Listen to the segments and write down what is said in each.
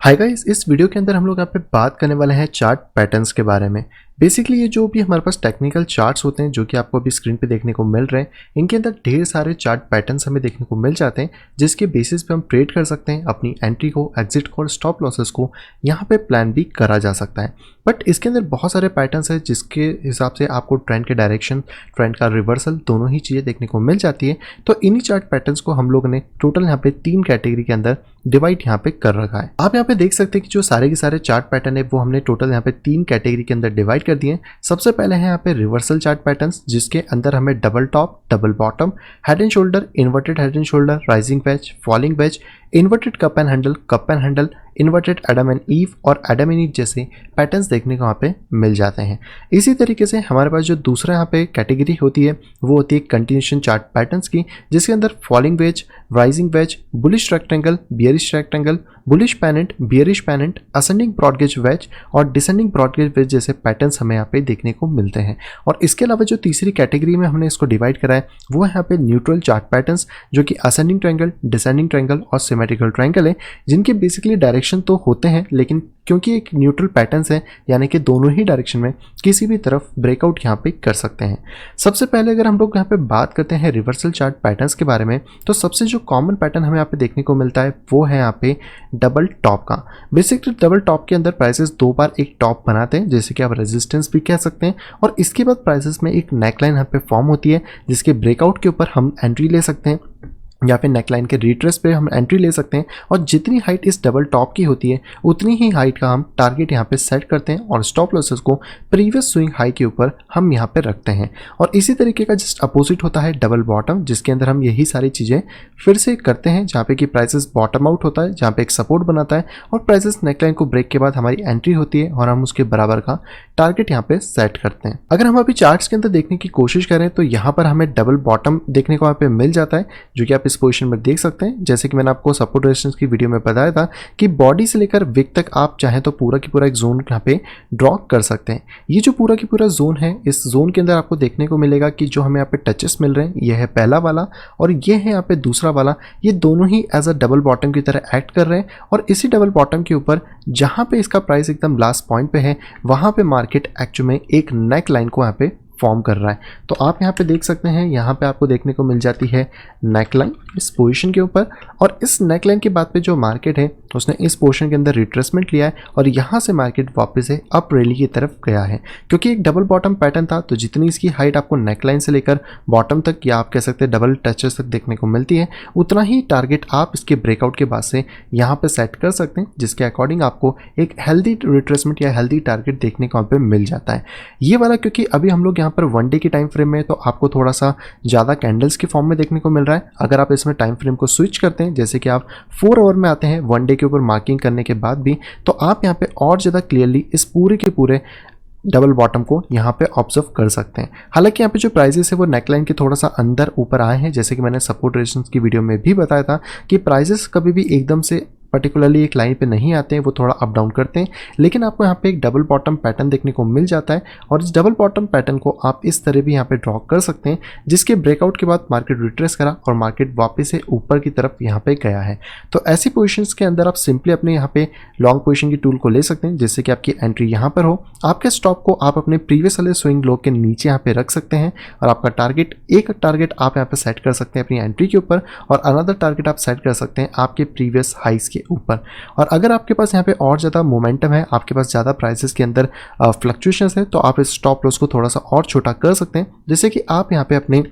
Hi guys, इस video के अंदर हम लोग यहाँ पे बात करने वाले हैं चार्ट पैटर्न्स के बारे में। बेसिकली ये जो भी हमारे पास टेक्निकल चार्ट्स होते हैं जो कि आपको अभी स्क्रीन पे देखने को मिल रहे हैं, इनके अंदर ढेर सारे चार्ट पैटर्न्स हमें देखने को मिल जाते हैं जिसके बेसिस पे हम ट्रेड कर सकते हैं। अपनी एंट्री को, एग्जिट को और स्टॉप लॉसेस को यहाँ पे प्लान भी करा जा सकता है। बट इसके अंदर बहुत सारे पैटर्न्स हैं जिसके हिसाब से आपको ट्रेंड के डायरेक्शन, ट्रेंड का रिवर्सल दोनों ही चीज़ें देखने को मिल जाती है। तो इन्हीं चार्ट पैटर्न्स को हम लोग ने टोटल यहाँ पे 3 कैटेगरी के अंदर डिवाइड यहाँ पे कर रखा है। आप यहाँ पे देख सकते हैं कि जो सारे के सारे चार्ट पैटर्न है वो हमने टोटल यहाँ पे 3 कैटेगरी के अंदर डिवाइड कर दिए हैं। सबसे पहले है यहाँ पे रिवर्सल चार्ट पैटर्न्स, जिसके अंदर हमें double top, double bottom, head and shoulder, inverted head and shoulder, rising veg, falling veg, inverted cup and handle, inverted Adam and ewe और एडम एंड ईव जैसे पैटर्न्स देखने को यहाँ पे मिल जाते हैं। इसी तरीके से हमारे पास जो दूसरा यहाँ पे कैटेगरी होती है वो होती है कंटिन्यूएशन चार्ट पैटर्न्स की, जिसके अंदर falling wedge, rising wedge, bullish rectangle, bearish rectangle, bullish pennant, bearish pennant, ascending broadening wedge और डिसेंडिंग ब्रॉडगेज वेज जैसे पैटर्न्स हमें यहाँ पे देखने को मिलते हैं। और इसके अलावा जो तीसरी कैटेगरी में हमने इसको डिवाइड करा है वो है यहाँ पे न्यूट्रल चार्ट पैटर्न्स, जो कि असेंडिंग ट्रायंगल, डिसेंडिंग ट्रायंगल और सिमेट्रिकल ट्रायंगल है, जिनके बेसिकली डायरेक्शन तो होते हैं लेकिन क्योंकि एक न्यूट्रल पैटर्न्स है यानी कि दोनों ही डायरेक्शन में किसी भी तरफ ब्रेकआउट यहाँ पे कर सकते हैं। सबसे पहले अगर हम लोग यहाँ पे बात करते हैं रिवर्सल चार्ट पैटर्न्स के बारे में, तो सबसे जो कॉमन पैटर्न हमें यहाँ पे देखने को मिलता है वो है यहाँ पे डबल टॉप का। बेसिकली डबल टॉप के अंदर प्राइसेस 2 बार एक टॉप बनाते हैं, जैसे कि आप रेजिस्टेंस भी कह सकते हैं, और इसके बाद प्राइसेस में एक नेकलाइन यहाँ पे फॉर्म होती है जिसके ब्रेकआउट के ऊपर हम एंट्री ले सकते हैं या फिर नेकलाइन के रिट्रेस पे हम एंट्री ले सकते हैं। और जितनी हाइट इस डबल टॉप की होती है उतनी ही हाइट का हम टारगेट यहाँ पे सेट करते हैं और स्टॉप लॉसेस को प्रीवियस स्विंग हाई के ऊपर हम यहाँ पे रखते हैं। और इसी तरीके का जस्ट अपोजिट होता है डबल बॉटम, जिसके अंदर हम यही सारी चीज़ें फिर से करते हैं, जहाँ पे कि प्राइसेस बॉटम आउट होता है, जहाँ पे एक सपोर्ट बनाता है और प्राइसेस नेकलाइन को ब्रेक के बाद हमारी एंट्री होती है और हम उसके बराबर का टारगेट यहाँ पे सेट करते हैं। अगर हम अभी चार्ट्स के अंदर देखने की कोशिश करें तो यहाँ पर हमें डबल बॉटम देखने को यहाँ पे मिल जाता है, जो कि आप इस पोजीशन में देख सकते हैं। जैसे कि मैंने आपको सपोर्ट रेजिस्टेंस की वीडियो में बताया था कि बॉडी से लेकर विक तक आप चाहें तो पूरा की पूरा एक जोन यहाँ पे ड्रॉ कर सकते हैं। ये जो पूरा की पूरा जोन है, इस जोन के अंदर आपको देखने को मिलेगा कि जो हमें यहाँ पे टचेस मिल रहे हैं, ये है पहला वाला और ये है यहाँ पे दूसरा वाला। ये दोनों ही एज अ डबल बॉटम की तरह एक्ट कर रहे हैं और इसी डबल बॉटम के ऊपर जहाँ पे इसका प्राइस एकदम लास्ट पॉइंट पे है वहाँ पे मार्केट एक्चुअली में एक नेक लाइन को यहाँ पे फॉर्म कर रहा है। तो आप यहाँ पे देख सकते हैं, यहाँ पे आपको देखने को मिल जाती है नेकलाइन इस पोजीशन के ऊपर, और इस नेकलाइन के बाद पे जो मार्केट है उसने इस पोजीशन के अंदर रिट्रेसमेंट लिया है और यहाँ से मार्केट वापस से अप रैली की तरफ गया है। क्योंकि एक डबल बॉटम पैटर्न था तो जितनी इसकी हाइट आपको नेकलाइन से लेकर बॉटम तक या आप कह सकते हैं डबल टचेस तक देखने को मिलती है, उतना ही टारगेट आप इसके ब्रेकआउट के बाद से यहाँ पे सेट कर सकते हैं, जिसके अकॉर्डिंग आपको एक हेल्दी रिट्रेसमेंट या हेल्दी टारगेट देखने को यहाँ पे मिल जाता है। ये वाला क्योंकि अभी हम लोग पर 1 डे की टाइम फ्रेम में तो आपको थोड़ा सा ज़्यादा कैंडल्स के फॉर्म में देखने को मिल रहा है। अगर आप इसमें टाइम फ्रेम को स्विच करते हैं, जैसे कि आप 4 आवर में आते हैं 1 डे के ऊपर मार्किंग करने के बाद भी, तो आप यहाँ पे और ज़्यादा क्लियरली इस पूरे के पूरे डबल बॉटम को यहाँ पे ऑब्जर्व कर सकते हैं। हालांकि यहाँ पे जो प्राइसेस है वो नेकलाइन के थोड़ा सा अंदर ऊपर आए हैं, जैसे कि मैंने सपोर्ट रेजिस्टेंस की वीडियो में भी बताया था कि प्राइसेस कभी भी एकदम से पर्टिकुलरली एक लाइन पे नहीं आते हैं, वो थोड़ा अप डाउन करते हैं। लेकिन आपको यहाँ पे एक डबल बॉटम पैटर्न देखने को मिल जाता है और इस डबल बॉटम पैटर्न को आप इस तरह भी यहाँ पे ड्रॉ कर सकते हैं, जिसके ब्रेकआउट के बाद मार्केट रिट्रेस करा और मार्केट वापस से ऊपर की तरफ यहाँ पे गया है। तो ऐसी पोजीशंस के अंदर आप सिंपली अपने यहाँ पे लॉन्ग पोजीशन की टूल को ले सकते हैं, जिससे कि आपकी एंट्री यहाँ पर हो। आपके स्टॉप को आप अपने प्रीवियस वाले स्विंग लो के नीचे यहाँ पे रख सकते हैं और आपका टारगेट आप यहाँ पे सेट कर सकते हैं अपनी एंट्री के ऊपर, और अनदर टारगेट आप सेट कर सकते हैं आपके प्रीवियस हाइस के ऊपर। और अगर आपके पास यहाँ पे और ज़्यादा मोमेंटम है, आपके पास ज़्यादा प्राइसेस के अंदर फ्लक्चुएशंस है, तो आप इस स्टॉप लॉस को थोड़ा सा और छोटा कर सकते हैं, जैसे कि आप यहाँ पे अपने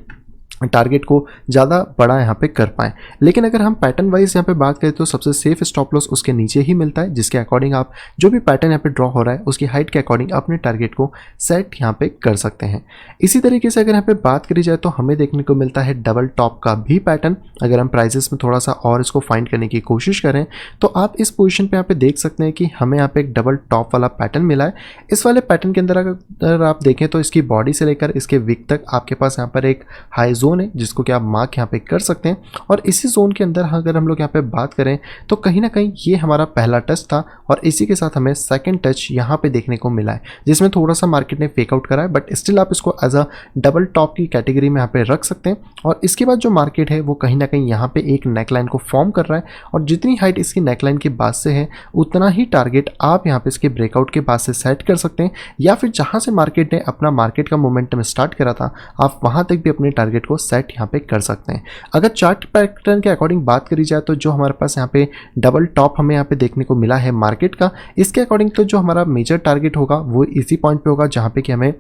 टारगेट को ज़्यादा बड़ा यहाँ पे कर पाएँ। लेकिन अगर हम पैटर्न वाइज यहाँ पे बात करें तो सबसे सेफ स्टॉप लॉस उसके नीचे ही मिलता है, जिसके अकॉर्डिंग आप जो भी पैटर्न यहाँ पे ड्रॉ हो रहा है उसकी हाइट के अकॉर्डिंग अपने टारगेट को सेट यहाँ पे कर सकते हैं। इसी तरीके से अगर यहाँ पे बात करी जाए तो हमें देखने को मिलता है डबल टॉप का भी पैटर्न। अगर हम प्राइजेस में थोड़ा सा और इसको फाइंड करने की कोशिश करें तो आप इस पोजिशन पर यहाँ पे देख सकते हैं कि हमें यहाँ पे एक डबल टॉप वाला पैटर्न मिला है। इस वाले पैटर्न के अंदर अगर आप देखें तो इसकी बॉडी से लेकर इसके विक तक आपके पास यहाँ पर एक हाई जोन है जिसको कि आप मार्क यहाँ पे कर सकते हैं। और इसी जोन के अंदर अगर हम लोग यहाँ पे बात करें तो कहीं ना कहीं ये हमारा पहला टच था और इसी के साथ हमें सेकंड टच यहाँ पे देखने को मिला है, जिसमें थोड़ा सा मार्केट ने फेकआउट करा है, बट स्टिल आप इसको एज अ डबल टॉप की कैटेगरी में यहाँ पे रख सकते हैं। और इसके बाद जो मार्केट है वो कहीं ना कहीं यहाँ पे एक नेकलाइन को फॉर्म कर रहा है और जितनी हाइट इसकी नेकलाइन के बाद से है उतना ही टारगेट आप यहाँ पे इसके ब्रेकआउट के बाद से सेट कर सकते हैं, या फिर जहाँ से मार्केट ने अपना मार्केट का मोमेंटम स्टार्ट करा था आप वहाँ तक भी अपने टारगेट को सेट यहाँ पे कर सकते हैं। अगर चार्ट पैटर्न के अकॉर्डिंग बात करी जाए तो जो हमारे पास यहाँ पे डबल टॉप हमें यहाँ पे देखने को मिला है मार्केट का, इसके अकॉर्डिंग तो जो हमारा मेजर टारगेट होगा वो इसी पॉइंट पे होगा जहाँ पे कि हमें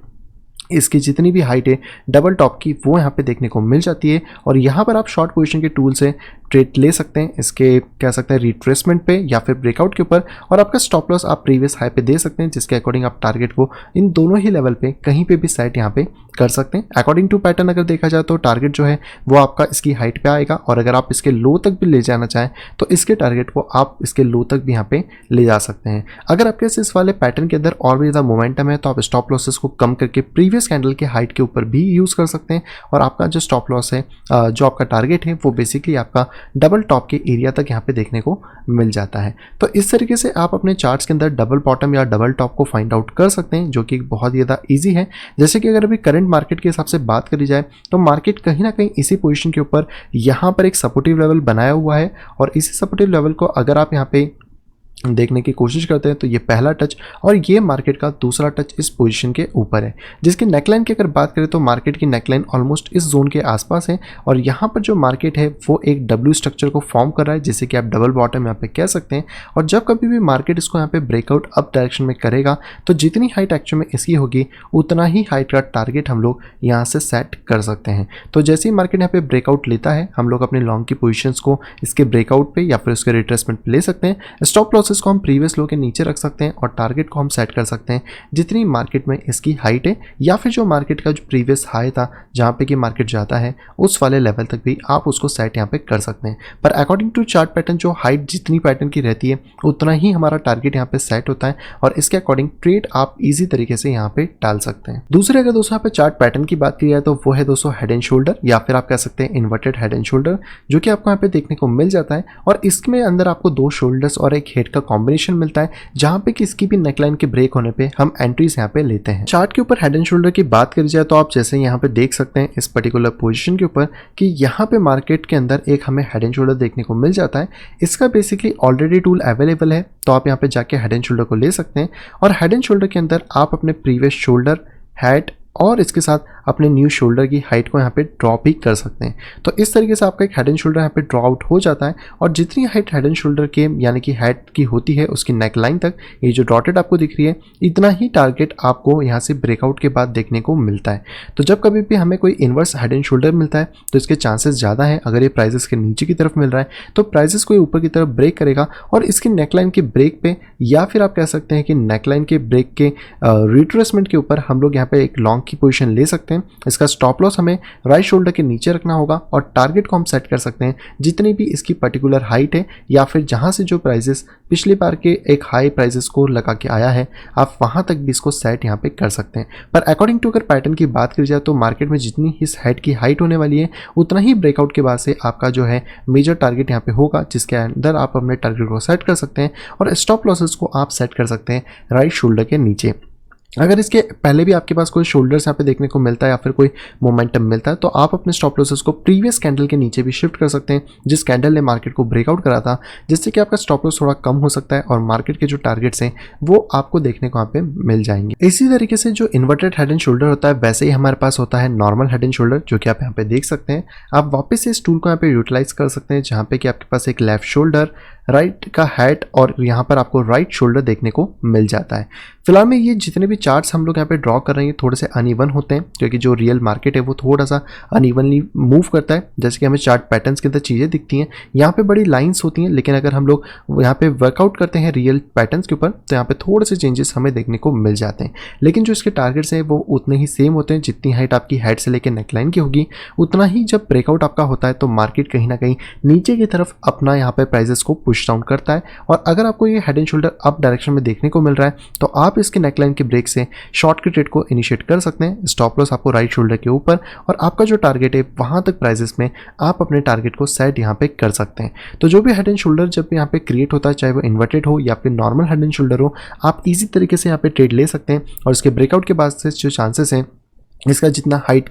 इसकी जितनी भी हाइट है डबल टॉप की वो यहाँ पे देखने को मिल जाती है। और यहाँ पर आप शॉर्ट पोजीशन के टूल से ट्रेड ले सकते हैं, इसके कह सकते हैं रिट्रेसमेंट पे या फिर ब्रेकआउट के ऊपर, और आपका स्टॉप लॉस आप प्रीवियस हाई पे दे सकते हैं, जिसके अकॉर्डिंग आप टारगेट को इन दोनों ही लेवल पे कहीं पे भी सेट यहाँ पे कर सकते हैं। अकॉर्डिंग टू पैटर्न अगर देखा जाए तो टारगेट जो है वो आपका इसकी हाइट पे आएगा, और अगर आप इसके लो तक भी ले जाना चाहें तो इसके टारगेट को आप इसके लो तक भी यहाँ पे ले जा सकते हैं। अगर आपके इस वाले पैटर्न के अंदर और भी ज़्यादा मोमेंटम है तो आप स्टॉप लॉसेस को कम करके प्रीवियस कैंडल के हाइट के ऊपर भी यूज़ कर सकते हैं, और आपका जो स्टॉप लॉस है जो आपका टारगेट है वो बेसिकली आपका डबल टॉप के एरिया तक यहाँ पे देखने को मिल जाता है। तो इस तरीके से आप अपने चार्ट्स के अंदर डबल बॉटम या डबल टॉप को फाइंड आउट कर सकते हैं, जो कि बहुत ही ज़्यादा ईजी है। जैसे कि अगर अभी करंट मार्केट के हिसाब से बात करी जाए तो मार्केट कहीं ना कहीं इसी पोजीशन के ऊपर यहाँ पर एक सपोर्टिव लेवल बनाया हुआ है, और इसी सपोर्टिव लेवल को अगर आप यहाँ पे देखने की कोशिश करते हैं तो ये पहला टच और ये मार्केट का दूसरा टच इस पोजीशन के ऊपर है। जिसकी नेकलाइन की अगर बात करें तो मार्केट की नेकलाइन ऑलमोस्ट इस जोन के आसपास है, और यहाँ पर जो मार्केट है वो एक डब्ल्यू स्ट्रक्चर को फॉर्म कर रहा है, जिसे कि आप डबल बॉटम यहाँ पे कह सकते हैं। और जब कभी भी मार्केट इसको यहाँ पे ब्रेकआउट अप डायरेक्शन में करेगा तो जितनी हाइट एक्चुअल में इसकी होगी उतना ही हाइट का टारगेट हम लोग यहाँ से सेट कर सकते हैं। तो जैसे ही मार्केट यहाँ पे ब्रेकआउट लेता है हम लोग अपने लॉन्ग की पोजिशंस को इसके ब्रेकआउट पे या फिर उसके रिट्रेसमेंट पे ले सकते हैं। स्टॉप लॉस को हम प्रीवियस लो के नीचे रख सकते हैं और टारगेट को हम सेट कर सकते हैं जितनी मार्केट में इसकी हाइट है, या फिर जो मार्केट का जो प्रीवियस हाई था जहां पे कि मार्केट जाता है उस वाले लेवल तक भी आप उसको सेट यहां पे कर सकते हैं। पर अकॉर्डिंग टू चार्ट पैटर्न जो हाइट जितनी पैटर्न की रहती है उतना ही हमारा टारगेट यहाँ पे सेट होता है, और इसके अकॉर्डिंग ट्रेड आप इजी तरीके से यहाँ पे डाल सकते हैं। दूसरे अगर दोस्तों यहाँ पे चार्ट पैटर्न की बात की जाए तो वो है दोस्तों हेड एंड शोल्डर, या फिर आप कह सकते हैं इन्वर्टेड हेड एंड शोल्डर, जो कि आपको यहाँ पे देखने को मिल जाता है। और इसमें अंदर आपको दो शोल्डर्स और एक हेड का कॉम्बिनेशन मिलता है, जहां पे कि इसकी भी नेकलाइन के ब्रेक होने पे हम एंट्रीज यहाँ पे लेते हैं। चार्ट के ऊपर हेड एंड शोल्डर की बात करी जाए तो आप जैसे यहाँ पे देख सकते हैं इस पर्टिकुलर पोजीशन के ऊपर कि यहाँ पे मार्केट के अंदर एक हमें हेड एंड शोल्डर देखने को मिल जाता है। इसका बेसिकली ऑलरेडी टूल अवेलेबल है, तो आप यहाँ पे जाके हेड एंड शोल्डर को ले सकते हैं, और हेड एंड शोल्डर के अंदर आप अपने प्रीवियस शोल्डर, हेड और इसके साथ अपने न्यू शोल्डर की हाइट को यहाँ पे ड्रॉप भी कर सकते हैं। तो इस तरीके से आपका एक हेड एंड शोल्डर यहाँ पे ड्रॉ आउट हो जाता है, और जितनी हाइट हेड एंड शोल्डर के यानी कि हेड की होती है उसकी नेकलाइन तक, ये जो डॉटेड आपको दिख रही है, इतना ही टारगेट आपको यहाँ से ब्रेकआउट के बाद देखने को मिलता है। तो जब कभी भी हमें कोई इन्वर्स हेड एंड शोल्डर मिलता है तो इसके चांसेस ज़्यादा है, अगर ये प्राइजेस के नीचे की तरफ मिल रहा है तो प्राइजेस को ऊपर की तरफ ब्रेक करेगा, और इसकी नेकलाइन के ब्रेक पे या फिर आप कह सकते हैं कि नेकलाइन के ब्रेक के रिट्रेसमेंट के ऊपर हम लोग यहाँ पे एक लॉन्ग की पोजीशन ले सकते हैं। इसका स्टॉप लॉस हमें राइट शोल्डर के नीचे रखना होगा, और टारगेट को हम सेट कर सकते हैं जितनी भी इसकी पर्टिकुलर हाइट है, या फिर जहां से जो प्राइजेस पिछली बार के एक हाई प्राइजेस को लगा के आया है आप वहां तक भी इसको सेट यहां पे कर सकते हैं। पर अकॉर्डिंग टू अगर पैटर्न की बात करी जाए तो मार्केट में जितनी इस हेड की हाइट होने वाली है उतना ही ब्रेकआउट के बाद से आपका जो है मेजर टारगेट यहाँ पे होगा, जिसके अंदर आप अपने टारगेट को सेट कर सकते हैं, और स्टॉप लॉसेस को आप सेट कर सकते हैं राइट शोल्डर के नीचे। अगर इसके पहले भी आपके पास कोई शोल्डर्स यहाँ पे देखने को मिलता है या फिर कोई मोमेंटम मिलता है तो आप अपने स्टॉप लॉसेस को प्रीवियस कैंडल के नीचे भी शिफ्ट कर सकते हैं, जिस कैंडल ने मार्केट को ब्रेकआउट करा था, जिससे कि आपका स्टॉप लॉस थोड़ा कम हो सकता है और मार्केट के जो टारगेट्स हैं वो आपको देखने को यहाँ पे मिल जाएंगे। इसी तरीके से जो इन्वर्टेड हेड एंड शोल्डर होता है वैसे ही हमारे पास होता है नॉर्मल हेड एंड शोल्डर, जो कि आप यहाँ पे देख सकते हैं। आप वापस से इस टूल को यहाँ पे यूटिलाइज कर सकते हैं, जहाँ पे कि आपके पास एक लेफ्ट शोल्डर, राइट का हेड और यहाँ पर आपको राइट शोल्डर देखने को मिल जाता है। फिलहाल में ये जितने भी चार्ट्स हम लोग यहाँ पे ड्रॉ कर रहे हैं थोड़े से अनइवन होते हैं, क्योंकि जो रियल मार्केट है वो थोड़ा सा अनइवनली मूव करता है। जैसे कि हमें चार्ट पैटर्न्स के अंदर चीज़ें दिखती हैं, यहाँ पे बड़ी लाइंस होती हैं, लेकिन अगर हम लोग यहाँ पे वर्कआउट करते हैं रियल पैटर्न्स के ऊपर तो यहाँ पे थोड़े से चेंजेस हमें देखने को मिल जाते हैं। लेकिन जो इसके टारगेट्स हैं वो उतने ही सेम होते हैं, जितनी हाइट आपकी हेड से लेकर नेकलाइन की होगी उतना ही जब ब्रेकआउट आपका होता है तो मार्केट कहीं ना कहीं नीचे की तरफ अपना यहाँ पे प्राइजेस को पुश पुश डाउन करता है। और अगर आपको ये head and shoulder up direction में देखने को मिल रहा है तो आप इसके नेकलाइन के ब्रेक से शॉर्ट के ट्रेड को इनिशिएट कर सकते हैं। स्टॉप लॉस आपको राइट शोल्डर के ऊपर और आपका जो टारगेट है वहां तक प्राइसेस में आप अपने टारगेट को सेट यहाँ पे कर सकते हैं। तो जो भी हेड एंड शोल्डर जब यहाँ पे क्रिएट होता है, चाहे वो इन्वर्टेड हो या फिर नॉर्मल हेड एंड शोल्डर हो, आप इजी तरीके से यहाँ पे ट्रेड ले सकते हैं। और इसके ब्रेकआउट के बाद से जो चांसेस हैं, इसका जितना हेड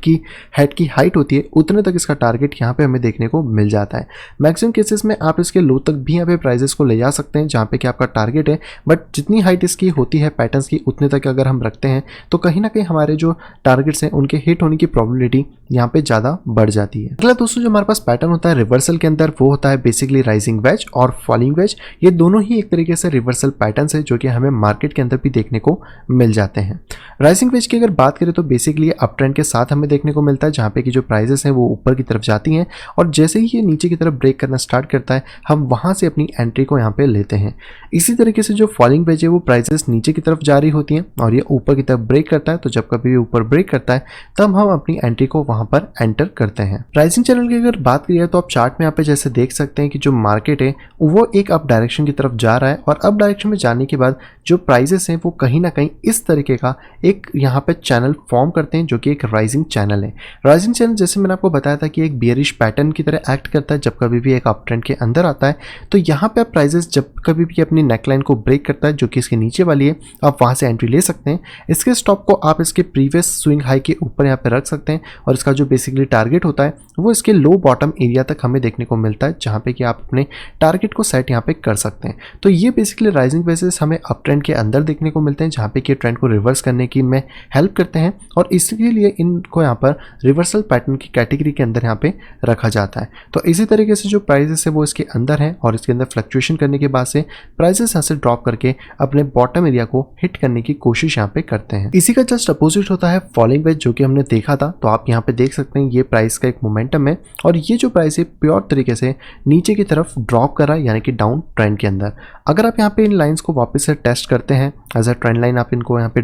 की हाइट होती है उतने तक इसका टारगेट यहाँ पे हमें देखने को मिल जाता है। मैक्सिमम केसेस में आप इसके लो तक भी यहाँ पे प्राइजेस को ले जा सकते हैं जहाँ पे कि आपका टारगेट है, बट जितनी हाइट इसकी होती है पैटर्न्स की उतने तक अगर हम रखते हैं तो कहीं ना कहीं हमारे जो टारगेट्स हैं उनके हिट होने की प्रोबेबिलिटी यहाँ पे ज़्यादा बढ़ जाती है। अगला दोस्तों जो हमारे पास पैटर्न होता है रिवर्सल के अंदर, वो होता है बेसिकली राइजिंग वेज और फॉलिंग वेज। ये दोनों ही एक तरीके से रिवर्सल पैटर्न्स है जो कि हमें मार्केट के अंदर भी देखने को मिल जाते हैं। राइजिंग वेज की अगर बात करें तो बेसिकली अप ट्रेंड के साथ हमें देखने को मिलता है जहाँ पे कि जो प्राइजेस हैं वो ऊपर की तरफ जाती हैं और जैसे ही ये नीचे की तरफ ब्रेक करना स्टार्ट करता है हम वहाँ से अपनी एंट्री को यहाँ पे लेते हैं। इसी तरीके से जो फॉलिंग वेज है वो प्राइजेस नीचे की तरफ जा रही होती हैं और ये ऊपर की तरफ ब्रेक करता है, तो जब कभी भी ऊपर ब्रेक करता है तब हम अपनी एंट्री को वहाँ पर एंटर करते हैं। राइजिंग चैनल की अगर बात करिए तो आप चार्ट में यहाँ पे जैसे देख सकते हैं कि जो मार्केट है वो एक अप डायरेक्शन की तरफ जा रहा है और अप डायरेक्शन में जाने के बाद जो प्राइजेस हैं वो कहीं ना कहीं इस तरीके का एक यहाँ पे चैनल फॉर्म करते हैं जो कि एक राइजिंग चैनल है। राइजिंग चैनल जैसे मैंने आपको बताया था कि एक बियरिश पैटर्न की तरह एक्ट करता है जब कभी भी एक अप ट्रेंड के अंदर आता है। तो यहाँ पे आप प्राइजेस जब कभी भी अपनी नेकलाइन को ब्रेक करता है जो कि इसके नीचे वाली है, आप वहाँ से एंट्री ले सकते हैं। इसके स्टॉप को आप इसके प्रीवियस स्विंग हाई के ऊपर यहाँ पे रख सकते हैं और इसका जो बेसिकली टारगेट होता है वो इसके लो बॉटम एरिया तक हमें देखने को मिलता है जहाँ पे कि आप अपने टारगेट को सेट यहाँ पे कर सकते हैं। तो ये बेसिकली राइजिंग बेसिस हमें अप ट्रेंड के अंदर देखने को मिलते हैं जहाँ पे कि ट्रेंड को रिवर्स करने की में हेल्प करते हैं और इसके लिए इनको यहाँ पर रिवर्सल पैटर्न की कैटेगरी के अंदर यहाँ पे रखा जाता है। तो इसी तरीके से जो प्राइजेस है वो इसके अंदर है और इसके अंदर फ्लक्चुएशन करने के बाद से प्राइजेस यहाँ से ड्रॉप करके अपने बॉटम एरिया को हिट करने की कोशिश यहाँ पे करते हैं। इसी का जस्ट अपोजिट होता है फॉलिंग वेज जो कि हमने देखा था। तो आप यहाँ पे देख सकते हैं ये प्राइस का एक मोमेंटम है और ये जो प्राइस है प्योर तरीके से नीचे की तरफ ड्रॉप कर रहा है यानी कि डाउन ट्रेंड के अंदर। अगर आप यहाँ पे इन लाइंस को वापस से टेस्ट करते हैं एज अ ट्रेंड लाइन, आप इनको यहाँ पे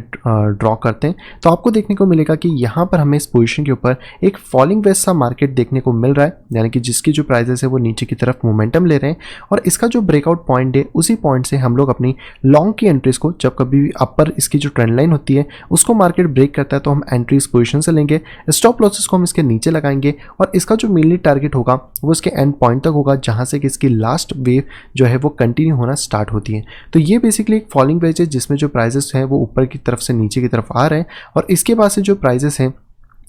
ड्रॉ करते हैं तो आपको देखने को मिलेगा कि यहाँ पर हमें इस पोजीशन के ऊपर एक फॉलिंग वेज सा मार्केट देखने को मिल रहा है, यानी कि जिसकी जो प्राइजेस है वो नीचे की तरफ मोमेंटम ले रहे हैं और इसका जो ब्रेकआउट पॉइंट है उसी पॉइंट से हम लोग अपनी लॉन्ग की एंट्रीज को, जब कभी भी अपर इसकी जो ट्रेंड लाइन होती है उसको मार्केट ब्रेक करता है तो हम एंट्री इस पोजीशन से लेंगे, स्टॉप लॉसेस को हम इसके नीचे लगाएंगे और इसका जो मेनली टारगेट होगा वो इसके एंड पॉइंट तक होगा जहां से कि इसकी लास्ट वेव जो है वो कंटिन्यू होना स्टार्ट होती है। तो ये बेसिकली एक फॉलिंग वेज है जिसमें जो प्राइजेस हैं वो ऊपर की तरफ से नीचे की तरफ आ रहे हैं और इसके बाद से जो प्राइजेस हैं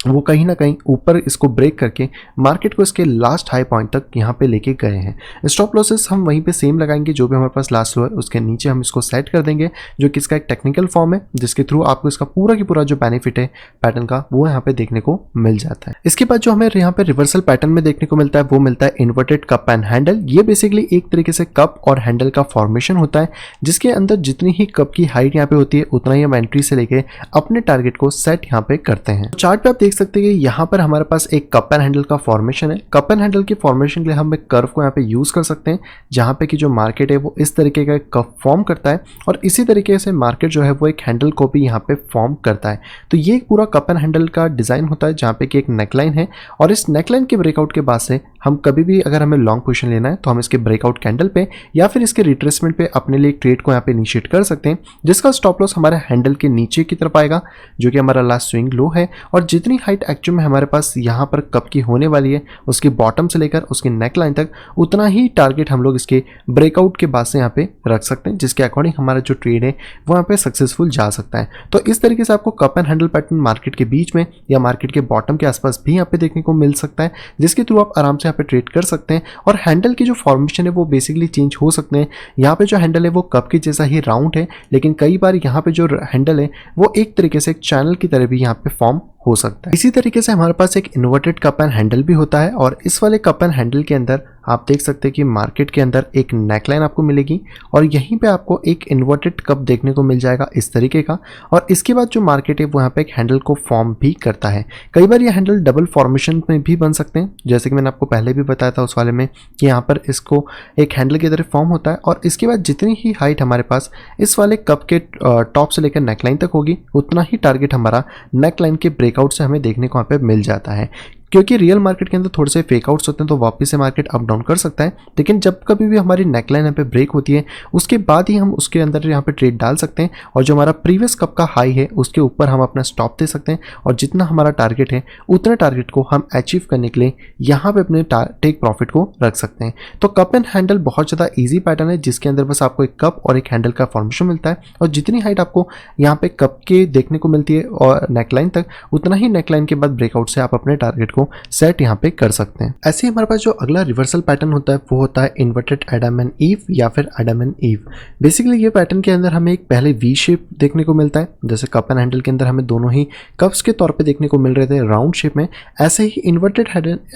वो कहीं ना कहीं ऊपर इसको ब्रेक करके मार्केट को इसके लास्ट हाई पॉइंट तक यहाँ पे लेके गए हैं। स्टॉप लॉसेस हम वहीं पे सेम लगाएंगे, जो भी हमारे पास लास्ट लो है उसके नीचे हम इसको सेट कर देंगे, जो कि इसका एक टेक्निकल फॉर्म है जिसके थ्रू आपको इसका पूरा की पूरा जो बेनिफिट है पैटर्न का वो यहाँ पे देखने को मिल जाता है। इसके बाद जो हमें यहाँ पे रिवर्सल पैटर्न में देखने को मिलता है वो मिलता है इन्वर्टेड कप एंड हैंडल। ये बेसिकली एक तरीके से कप और हैंडल का फॉर्मेशन होता है जिसके अंदर जितनी ही कप की हाइट यहाँ पे होती है उतना ही हम एंट्री से लेके अपने टारगेट को सेट यहाँ पे करते हैं। चार्ट पे आप देख सकते हैं कि यहाँ पर हमारे पास एक कप एंड हैंडल का फॉर्मेशन है। कप एंड हैंडल के फॉर्मेशन के लिए हम एक कर्व को यहाँ पे यूज कर सकते हैं जहाँ पे कि जो मार्केट है वो इस तरीके का कप फॉर्म करता है और इसी तरीके से मार्केट जो है वो एक हैंडल को भी यहाँ पे फॉर्म करता है। तो ये एक पूरा कप एंड हैंडल का डिजाइन होता है जहाँ पे कि एक नेकलाइन है और इस नेकलाइन के ब्रेकआउट के बाद से हम कभी भी अगर हमें लॉन्ग पोजीशन लेना है तो हम इसके ब्रेकआउट कैंडल पे या फिर इसके रिट्रेसमेंट पे अपने लिए ट्रेड को यहाँ पे इनिशिएट कर सकते हैं, जिसका स्टॉप लॉस हमारे हैंडल के नीचे की तरफ आएगा जो कि हमारा लास्ट स्विंग लो है और जितनी हाइट एक्चुअल में हमारे पास यहाँ पर कप की होने वाली है उसकी बॉटम से लेकर उसकी नेक लाइन तक उतना ही टारगेट हम लोग इसके ब्रेकआउट के बाद से यहाँ पे रख सकते हैं, जिसके अकॉर्डिंग हमारा जो ट्रेड है वो यहाँ पे सक्सेसफुल जा सकता है। तो इस तरीके से आपको cup and handle pattern market के बीच में या मार्केट के बॉटम के आसपास भी यहाँ पे देखने को मिल सकता है, जिसके थ्रू आप आराम से यहाँ पे ट्रेड कर सकते हैं। और हैंडल की जो फॉर्मेशन है वो बेसिकली चेंज हो सकते हैं। यहाँ पे जो हैंडल है वो कप के जैसा ही राउंड है, लेकिन कई बार यहाँ पे जो हैंडल है वो एक तरीके से एक चैनल की तरह भी यहाँ पे फॉर्म हो सकता है। इसी तरीके से हमारे पास एक इन्वर्टेड कप एंड हैंडल भी होता है और इस वाले कप एंड हैंडल के अंदर आप देख सकते हैं कि मार्केट के अंदर एक नेकलाइन आपको मिलेगी और यहीं पे आपको एक इन्वर्टेड कप देखने को मिल जाएगा इस तरीके का। और इसके बाद जो मार्केट है वो यहाँ पे एक हैंडल को फॉर्म भी करता है। कई बार ये हैंडल डबल फॉर्मेशन में भी बन सकते हैं, जैसे कि मैंने आपको पहले भी बताया था उस वाले में कि यहाँ पर इसको एक हैंडल की तरह फॉर्म होता है और इसके बाद जितनी ही हाइट हमारे पास इस वाले कप के टॉप से लेकर नेकलाइन तक होगी उतना ही टारगेट हमारा नेकलाइन के ब्रेकआउट से हमें देखने को यहाँ पे मिल जाता है। क्योंकि रियल मार्केट के अंदर थोड़े से फेक आउट्स होते हैं तो वापस से मार्केट अप डाउन कर सकता है, लेकिन जब कभी भी हमारी नेकलाइन यहाँ पे ब्रेक होती है उसके बाद ही हम उसके अंदर यहाँ पे ट्रेड डाल सकते हैं और जो हमारा प्रीवियस कप का हाई है उसके ऊपर हम अपना स्टॉप दे सकते हैं और जितना हमारा टारगेट है उतने टारगेट को हम अचीव करने के लिए यहाँ पे अपने टेक प्रॉफिट को रख सकते हैं। तो कप एंड हैंडल बहुत ज़्यादा ईजी पैटर्न है जिसके अंदर बस आपको एक कप और एक हैंडल का फॉर्मेशन मिलता है और जितनी हाइट आपको यहाँ पे कप के देखने को मिलती है और नेकलाइन तक उतना ही नेकलाइन के बाद ब्रेकआउट से आप अपने टारगेट को सेट यहाँ पे कर सकते हैं। ऐसे ही हमारे पास जो अगला रिवर्सल पैटर्न होता है वो होता है इन्वर्टेड एडम एंड ईव या फिर एडम एंड ईव। बेसिकली ये पैटर्न के अंदर हमें एक पहले वी शेप देखने को मिलता है, जैसे कप एंड हैंडल के अंदर हमें दोनों ही कप्स के तौर पे देखने को मिल रहे थे राउंड शेप में, ऐसे ही इन्वर्टेड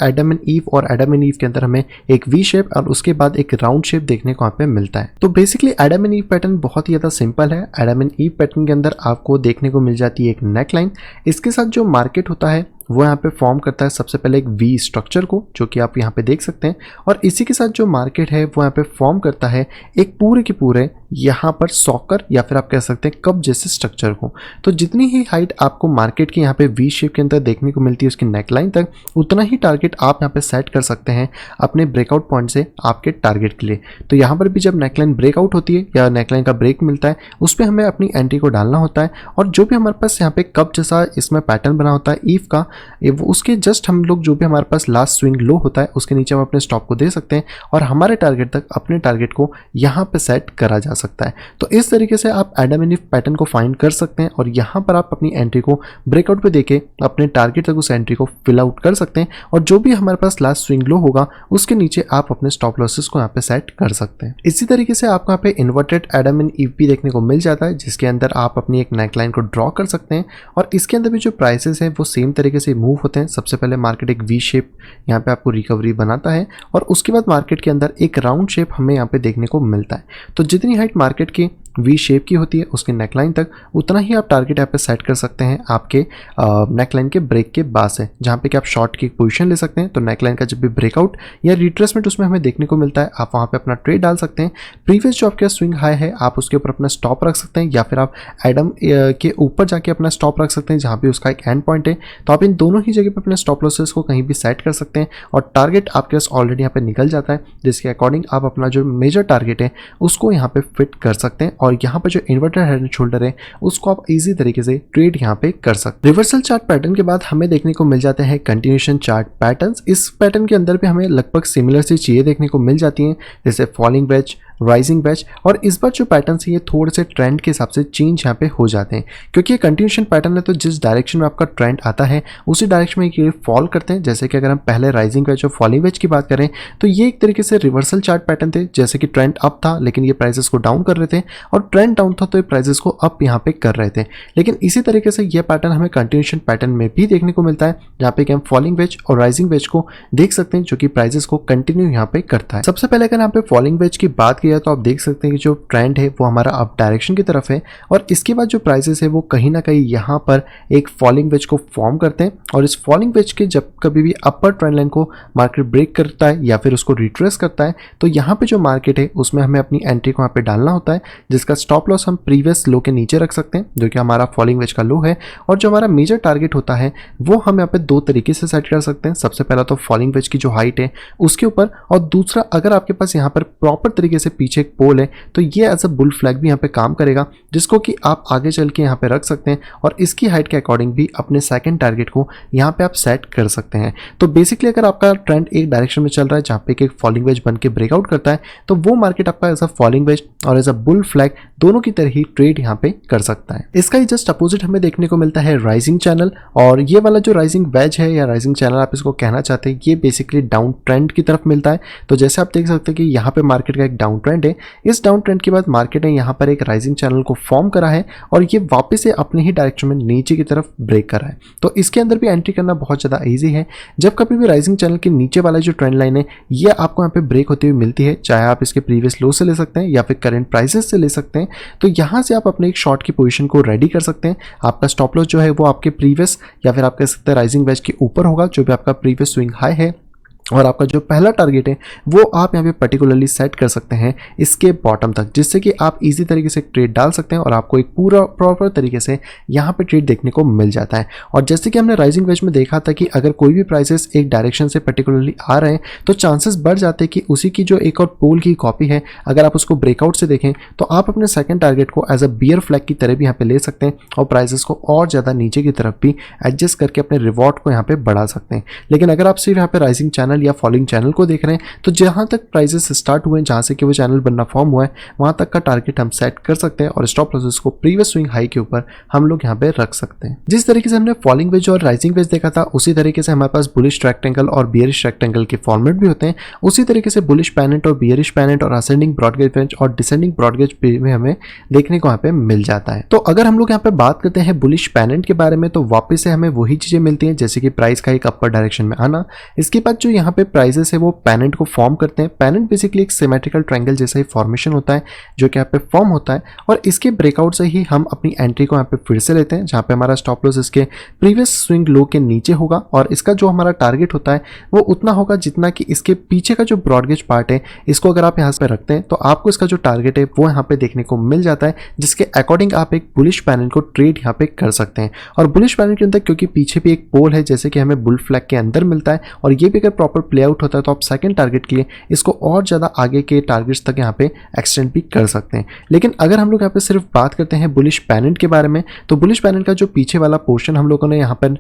एडम एंड ईव और एडम एंड ईव के अंदर हमें एक वी शेप और उसके बाद एक राउंड शेप देखने को यहाँ पे मिलता है। तो basically Adam and ewe pattern बहुत ही ज़्यादा सिंपल है। एडम एंड ईव पैटर्न के अंदर आपको देखने को मिल जाती है एक नेकलाइन, इसके साथ जो मार्केट होता है वो यहाँ पे फॉर्म करता है सबसे पहले एक वी स्ट्रक्चर को जो कि आप यहाँ पे देख सकते हैं और इसी के साथ जो मार्केट है वो यहाँ पे फॉर्म करता है एक पूरे के पूरे यहाँ पर सॉकर या फिर आप कह सकते हैं कप जैसे स्ट्रक्चर को। तो जितनी ही हाइट आपको मार्केट की यहाँ पे वी शेप के अंदर देखने को मिलती है उसकी नेकलाइन तक उतना ही टारगेट आप यहाँ पे सेट कर सकते हैं अपने ब्रेकआउट पॉइंट से आपके टारगेट के लिए। तो यहाँ पर भी जब नेकलाइन ब्रेकआउट होती है या नेकलाइन का ब्रेक मिलता है उस पर हमें अपनी एंट्री को डालना होता है और जो भी हमारे पास यहाँ पे कप जैसा इसमें पैटर्न बना होता है ईव का उसके जस्ट हम लोग जो भी हमारे पास लास्ट स्विंग लो होता है उसके नीचे हम अपने स्टॉप को दे सकते हैं और हमारे टारगेट तक अपने टारगेट को यहाँ पे सेट करा जा सकता है। तो इस तरीके से आप एडम एंड ईव पैटर्न को फाइंड कर सकते हैं और यहाँ पर आप अपनी एंट्री को ब्रेकआउट पे देके अपने टारगेट तक उस एंट्री को फिल आउट कर सकते हैं और जो भी हमारे पास लास्ट स्विंग लो होगा उसके नीचे आप अपने स्टॉप लॉसेस को यहाँ पे सेट कर सकते हैं। इसी तरीके से आपको यहाँ पे इन्वर्टेड एडम एंड ईव भी देखने को मिल जाता है जिसके अंदर आप अपनी एक नेकलाइन को ड्रॉ कर सकते हैं और इसके अंदर भी जो प्राइसेस हैं वो सेम तरीके से मूव होते हैं। सबसे पहले मार्केट एक वी शेप यहाँ पे आपको रिकवरी बनाता है और उसके बाद मार्केट के अंदर एक राउंड शेप हमें यहाँ पे देखने को मिलता है। तो जितनी हाइट मार्केट की वी शेप की होती है उसके नेकलाइन तक उतना ही आप टारगेट यहाँ पे सेट कर सकते हैं आपके नेकलाइन के ब्रेक के बाद से, जहाँ पे कि आप शॉर्ट की पोजीशन ले सकते हैं। तो नेकलाइन का जब भी ब्रेकआउट या रिट्रेसमेंट उसमें हमें देखने को मिलता है आप वहाँ पे अपना ट्रेड डाल सकते हैं। प्रीवियस जो आपके स्विंग हाई है आप उसके ऊपर अपना स्टॉप रख सकते हैं या फिर आप एडम के ऊपर जाके अपना स्टॉप रख सकते हैं जहाँ पे उसका एक एंड पॉइंट है। तो आप इन दोनों ही जगह पर अपने स्टॉप लॉसेस को कहीं भी सेट कर सकते हैं और टारगेट आपके पास ऑलरेडी यहाँ पे निकल जाता है जिसके अकॉर्डिंग आप अपना जो मेजर टारगेट है उसको यहाँ पे फिट कर सकते हैं और यहाँ पर जो इन्वर्टेड हेड एंड शोल्डर है उसको आप इजी तरीके से ट्रेड यहाँ पे कर सकते हैं। रिवर्सल चार्ट पैटर्न के बाद हमें देखने को मिल जाते हैं कंटिन्यूएशन चार्ट पैटर्न्स। इस पैटर्न के अंदर भी हमें लगभग सिमिलर सी चीजें देखने को मिल जाती हैं जैसे फॉलिंग वेज, राइजिंग वेज और इस बार जो पैटर्न है ये थोड़े से ट्रेंड के हिसाब से चेंज यहाँ पे हो जाते हैं क्योंकि ये कंटिन्यूएशन पैटर्न है। तो जिस डायरेक्शन में आपका ट्रेंड आता है उसी डायरेक्शन में ये फॉल करते हैं। जैसे कि अगर हम पहले राइजिंग वेज और फॉलिंग वेज की बात करें तो ये एक तरीके से रिवर्सल चार्ट पैटर्न थे, जैसे कि ट्रेंड अप था लेकिन ये प्राइसेस को डाउन कर रहे थे और ट्रेंड डाउन था तो ये प्राइसेस को अप यहाँ पे कर रहे थे। लेकिन इसी तरीके से यह पैटर्न हमें कंटिन्यूएशन पैटर्न में भी देखने को मिलता है जहाँ पे कि हम फॉलिंग वेज और राइजिंग वेज को देख सकते हैं जो कि प्राइसेस को कंटिन्यू यहाँ पे करता है। सबसे पहले अगर यहाँ पे फॉलिंग वेज की बात किया तो आप देख सकते हैं कि जो ट्रेंड है वो हमारा अप डायरेक्शन की तरफ है और इसके बाद जो प्राइसेस है वो कहीं ना कहीं यहाँ पर एक फॉलिंग वेज को फॉर्म करते हैं और इस फॉलिंग वेज के जब कभी भी अपर ट्रेंड लाइन को मार्केट ब्रेक करता है या फिर उसको रिट्रेस करता है तो यहाँ पे जो मार्केट है उसमें हमें अपनी एंट्री को यहाँ पे डालना होता है जिसका स्टॉप लॉस हम प्रीवियस लो के नीचे रख सकते हैं जो कि हमारा फॉलिंग वेज का लो है और जो हमारा मेजर टारगेट होता है वो हम यहाँ पे दो तरीके से सेट कर सकते हैं। सबसे पहला तो फॉलिंग वेज की जो हाइट है उसके ऊपर और दूसरा अगर आपके पास यहाँ पर प्रॉपर तरीके से पीछे एक पोल है तो ये एज अ बुल फ्लैग भी यहाँ पे काम करेगा जिसको कि आप आगे चल के यहाँ पे रख सकते हैं और इसकी हाइट के अकॉर्डिंग भी अपने सेकंड टारगेट को यहाँ पे आप सेट कर सकते हैं। तो बेसिकली अगर आपका ट्रेंड एक डायरेक्शन में चल रहा है जहाँ पे एक फॉलिंग वेज बन के ब्रेकआउट करता है तो वो मार्केट आपका एज अ फॉलिंग वेज और एज अ बुल फ्लैग दोनों की तरह ही ट्रेड यहाँ पे कर सकता है। इसका ही जस्ट अपोजिट हमें देखने को मिलता है राइजिंग चैनल और ये वाला जो राइजिंग वेज है या राइजिंग चैनल आप इसको कहना चाहते हैं ये बेसिकली डाउन ट्रेंड की तरफ मिलता है। तो जैसे आप देख सकते हैं कि यहाँ पे मार्केट का एक डाउन ट्रेंड है, इस डाउन ट्रेंड के बाद मार्केट ने यहाँ पर एक राइजिंग चैनल को फॉर्म करा है और ये वापस से अपने ही डायरेक्शन में नीचे की तरफ ब्रेक करा है। तो इसके अंदर भी एंट्री करना बहुत ज़्यादा ईजी है। जब कभी भी राइजिंग चैनल के नीचे वाला जो ट्रेंड लाइन है ये आपको यहाँ पे ब्रेक होती हुई मिलती है, चाहे आप इसके प्रीवियस लो से ले सकते हैं या फिर करंट प्राइसेस से ले सकते हैं, तो यहाँ से आप अपने एक शॉर्ट की पोजीशन को रेडी कर सकते हैं। आपका स्टॉप लॉस जो है वो आपके प्रीवियस या फिर आप कह सकते हैं राइजिंग वेज के ऊपर होगा, जो भी आपका प्रीवियस स्विंग हाई है और आपका जो पहला टारगेट है वो आप यहाँ पे पर्टिकुलरली सेट कर सकते हैं इसके बॉटम तक, जिससे कि आप इजी तरीके से ट्रेड डाल सकते हैं और आपको एक पूरा प्रॉपर तरीके से यहाँ पे ट्रेड देखने को मिल जाता है। और जैसे कि हमने राइजिंग वेज में देखा था कि अगर कोई भी प्राइसेस एक डायरेक्शन से पर्टिकुलरली आ रहे हैं तो चांसेस बढ़ जाते हैं कि उसी की जो एक और पोल की कॉपी है अगर आप उसको ब्रेकआउट से देखें तो आप अपने सेकंड टारगेट को एज अ बियर फ्लैग की तरह भी यहाँ पे ले सकते हैं और प्राइसेस को और ज़्यादा नीचे की तरफ भी एडजस्ट करके अपने रिवॉर्ड को यहाँ पे बढ़ा सकते हैं। लेकिन अगर आप सिर्फ यहाँ पे राइजिंग चैनल या फॉलिंग चैनल को देख रहे हैं तो जहां तक प्राइसेस स्टार्ट हुए हैं, जहां से कि वो चैनल बनना फॉर्म हुआ है, वहां तक का टारगेट हम सेट कर सकते हैं और स्टॉप लॉसेस को प्रीवियस स्विंग हाई के ऊपर हम लोग यहां पे रख सकते हैं। जिस तरीके से हमने फॉलिंग वेज और राइजिंग वेज देखा था उसी तरीके से हमारे पास बुलिश रेक्टेंगल और बियरिश रेक्टेंगल के फॉर्मेट भी होते हैं। उसी तरीके से बुलिश पैनेट और बियरिश पैनेट और असेंडिंग ब्रॉडगेज वेज और डिसेंडिंग ब्रॉडगेज में हमें देखने को यहाँ पे मिल जाता है। तो अगर हम लोग यहाँ पे बात करते हैं बुलिश पैनेट के बारे में तो वापस से हमें वही चीजें मिलती हैं, जैसे कि प्राइस का एक अपर डायरेक्शन में आना, इसके बाद जो यहाँ पे प्राइसेस है वो पैनेट को फॉर्म करते हैं। पैनेट बेसिकली एक सिमेट्रिकल ट्रायंगल जैसा ही फॉर्मेशन होता है जो कि यहाँ पे फॉर्म होता है और इसके ब्रेकआउट से ही हम अपनी एंट्री को यहाँ पे फिर से लेते हैं, जहाँ पे हमारा स्टॉप लॉस इसके प्रीवियस स्विंग लो के नीचे होगा और इसका जो हमारा टारगेट होता है वो उतना होगा जितना कि इसके पीछे का जो ब्रॉडगेज पार्ट है इसको अगर आप यहाँ पे रखते हैं तो आपको इसका जो टारगेट है वो यहाँ पे देखने को मिल जाता है, जिसके अकॉर्डिंग आप एक बुलिश पैनल को ट्रेड यहाँ पे कर सकते हैं। और बुलिश पैनल के अंदर क्योंकि पीछे भी एक पोल है जैसे कि हमें बुल फ्लैग के अंदर मिलता है और ये भी अगर प्रॉपर प्ले आउट होता है तो आप सेकंड टारगेट के लिए इसको और ज़्यादा आगे के टारगेट्स तक यहाँ पे एक्सटेंड भी कर सकते हैं। लेकिन अगर हम लोग यहाँ पे सिर्फ बात करते हैं बुलिश पैनल के बारे में तो बुलिश पैनल का जो पीछे वाला पोर्शन हम लोगों ने यहाँ पर